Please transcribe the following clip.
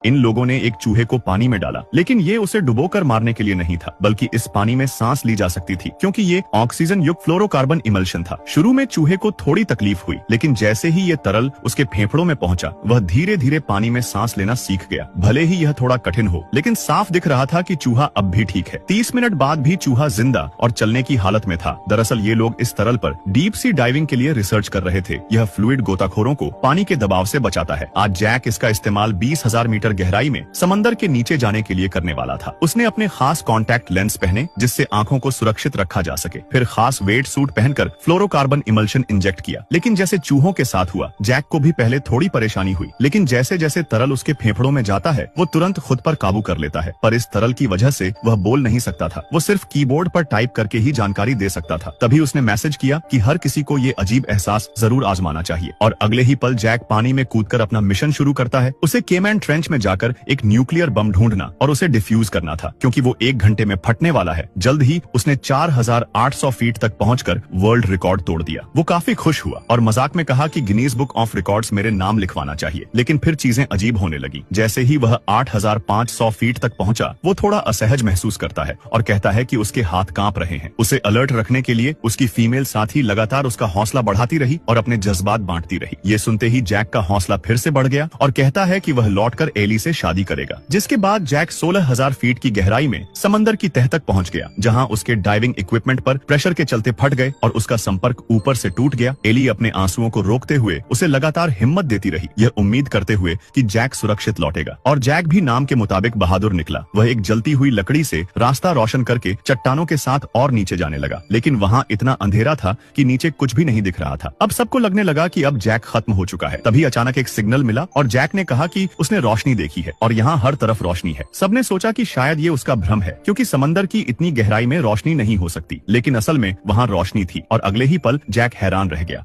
इन लोगों ने एक चूहे को पानी में डाला, लेकिन ये उसे डुबोकर मारने के लिए नहीं था, बल्कि इस पानी में सांस ली जा सकती थी क्योंकि ये ऑक्सीजन युक्त फ्लोरोकार्बन इमल्शन था। शुरू में चूहे को थोड़ी तकलीफ हुई, लेकिन जैसे ही ये तरल उसके फेफड़ों में पहुंचा, वह धीरे धीरे पानी में सांस लेना सीख गया। भले ही यह थोड़ा कठिन हो, लेकिन साफ दिख रहा था कि चूहा अब भी ठीक है। 30 मिनट बाद भी चूहा जिंदा और चलने की हालत में था। दरअसल ये लोग इस तरल पर डीप सी डाइविंग के लिए रिसर्च कर रहे थे। यह फ्लूइड गोताखोरों को पानी के दबाव से बचाता है। आज जैक इसका इस्तेमाल 20,000 मीटर गहराई में समंदर के नीचे जाने के लिए करने वाला था। उसने अपने खास कॉन्टैक्ट लेंस पहने जिससे आंखों को सुरक्षित रखा जा सके। फिर खास वेट सूट पहनकर फ्लोरोकार्बन इमल्शन इंजेक्ट किया। लेकिन जैसे चूहों के साथ हुआ, जैक को भी पहले थोड़ी परेशानी हुई, लेकिन जैसे जैसे तरल उसके फेफड़ों में जाता है, वो तुरंत खुद पर काबू कर लेता है। पर इस तरल की वजह से वह बोल नहीं सकता था। वो सिर्फ कीबोर्ड पर टाइप करके ही जानकारी दे सकता था। तभी उसने मैसेज किया कि हर किसी को ये अजीब एहसास जरूर आजमाना चाहिए। और अगले ही पल जैक पानी में कूदकर अपना मिशन शुरू करता है। उसे केमैन ट्रेंच में जाकर एक न्यूक्लियर बम ढूंढना और उसे डिफ्यूज करना था, क्योंकि वो 1 घंटे में फटने वाला है। जल्द ही उसने 4,800 फीट तक पहुंचकर वर्ल्ड रिकॉर्ड तोड़ दिया। वो काफी खुश हुआ और मजाक में कहा कि गिनीज बुक ऑफ रिकॉर्ड्स मेरे नाम लिखवाना चाहिए। लेकिन फिर चीजें अजीब होने लगी। जैसे ही वह 8,500 फीट तक पहुंचा, वो थोड़ा असहज महसूस करता है और कहता है कि उसके हाथ कांप रहे हैं। उसे अलर्ट रखने के लिए उसकी फीमेल साथी लगातार उसका हौसला बढ़ाती रही और अपने जज्बात बांटती रही। ये सुनते ही जैक का हौसला फिर से बढ़ गया और कहता है कि वह लौटकर एली से शादी करेगा। जिसके बाद जैक 16,000 फीट की गहराई में समंदर की तह तक पहुंच गया, जहां उसके डाइविंग इक्विपमेंट पर प्रेशर के चलते फट गए और उसका संपर्क ऊपर से टूट गया। एली अपने आंसुओं को रोकते हुए उसे लगातार हिम्मत देती रही, यह उम्मीद करते हुए कि जैक सुरक्षित लौटेगा। और जैक भी नाम के मुताबिक बहादुर निकला। वह एक जलती हुई लकड़ी से रास्ता रोशन करके चट्टानों के साथ और नीचे जाने लगा, लेकिन वहां इतना अंधेरा था कि नीचे कुछ भी नहीं दिख रहा था। अब सबको लगने लगा कि अब जैक खत्म हो चुका है। तभी अचानक एक सिग्नल मिला और जैक ने कहा कि उसने रोशनी देखी है और यहाँ हर तरफ रोशनी है। सबने सोचा कि शायद ये उसका भ्रम है, क्योंकि समंदर की इतनी गहराई में रोशनी नहीं हो सकती, लेकिन असल में वहाँ रोशनी थी और अगले ही पल जैक हैरान रह गया।